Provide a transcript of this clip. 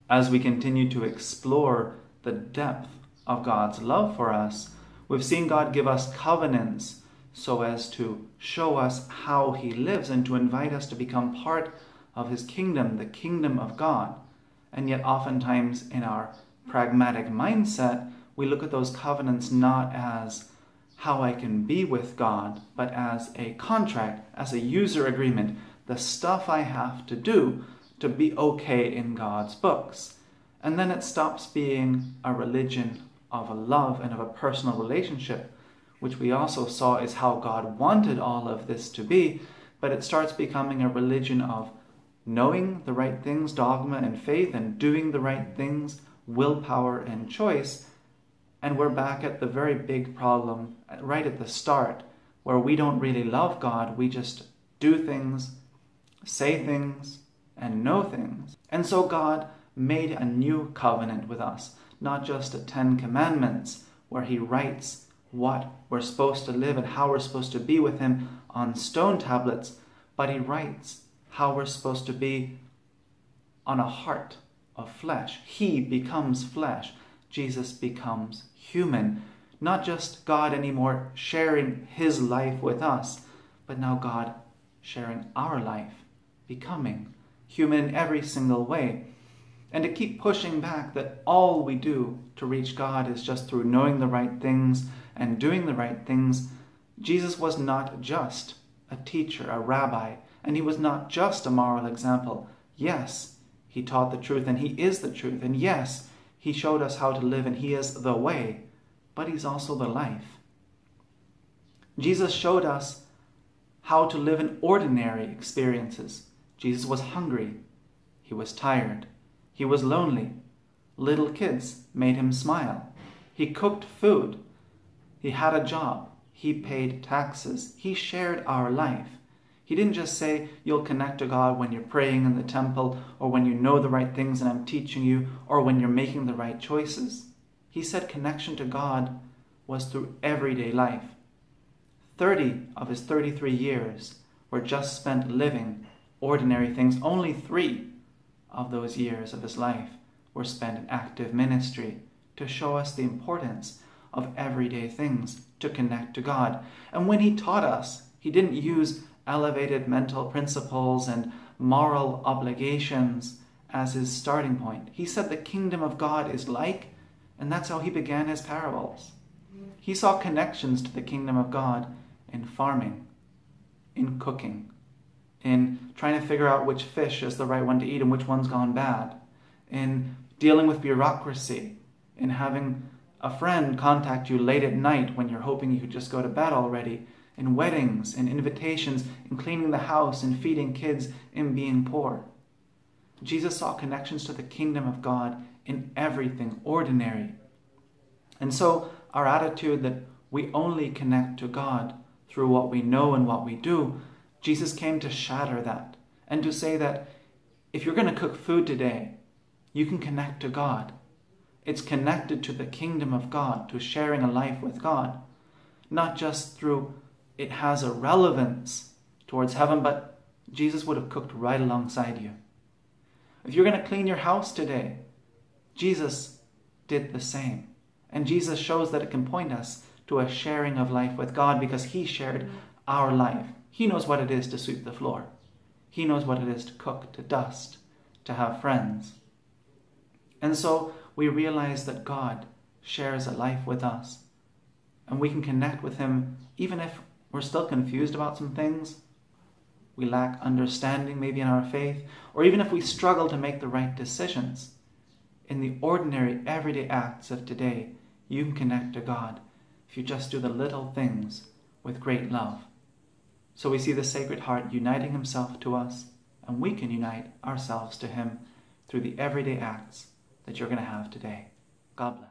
As we continue to explore the depth of God's love for us, we've seen God give us covenants so as to show us how he lives and to invite us to become part of his kingdom, the kingdom of God. And yet oftentimes in our pragmatic mindset, we look at those covenants not as how I can be with God, but as a contract, as a user agreement, the stuff I have to do to be okay in God's books. And then it stops being a religion of a love and of a personal relationship, which we also saw is how God wanted all of this to be, but it starts becoming a religion of knowing the right things, dogma and faith, and doing the right things, willpower and choice. And we're back at the very big problem right at the start, where we don't really love God. We just do things, say things, and know things. And so God made a new covenant with us, not just the 10 Commandments, where he writes what we're supposed to live and how we're supposed to be with him on stone tablets, but he writes how we're supposed to be on a heart of flesh. He becomes flesh. Jesus becomes human. Not just God anymore sharing his life with us, but now God sharing our life, becoming human in every single way. And to keep pushing back that all we do to reach God is just through knowing the right things and doing the right things. Jesus was not just a teacher, a rabbi, and he was not just a moral example. Yes, he taught the truth and he is the truth. And yes, he showed us how to live and he is the way, but he's also the life. Jesus showed us how to live in ordinary experiences. Jesus was hungry. He was tired. He was lonely. Little kids made him smile. He cooked food. He had a job. He paid taxes. He shared our life. He didn't just say, you'll connect to God when you're praying in the temple, or when you know the right things and I'm teaching you, or when you're making the right choices. He said connection to God was through everyday life. 30 of his 33 years were just spent living ordinary things. Only 3 of those years of his life were spent in active ministry to show us the importance of everyday things to connect to God. And when he taught us, he didn't use elevated mental principles and moral obligations as his starting point. He said the kingdom of God is like, and that's how he began his parables. He saw connections to the kingdom of God in farming, in cooking, in trying to figure out which fish is the right one to eat and which one's gone bad, in dealing with bureaucracy, in having a friend contact you late at night when you're hoping you could just go to bed already, in weddings, in invitations, in cleaning the house, in feeding kids, in being poor. Jesus saw connections to the kingdom of God in everything ordinary. And so our attitude that we only connect to God through what we know and what we do, Jesus came to shatter that and to say that if you're going to cook food today, you can connect to God. It's connected to the kingdom of God, to sharing a life with God. Not just through it has a relevance towards heaven, but Jesus would have cooked right alongside you. If you're going to clean your house today, Jesus did the same. And Jesus shows that it can point us to a sharing of life with God because he shared our life. He knows what it is to sweep the floor. He knows what it is to cook, to dust, to have friends. And so we realize that God shares a life with us. And we can connect with him even if we're still confused about some things. We lack understanding maybe in our faith. Or even if we struggle to make the right decisions. In the ordinary, everyday acts of today, you can connect to God if you just do the little things with great love. So we see the Sacred Heart uniting himself to us, and we can unite ourselves to him through the everyday acts that you're going to have today. God bless.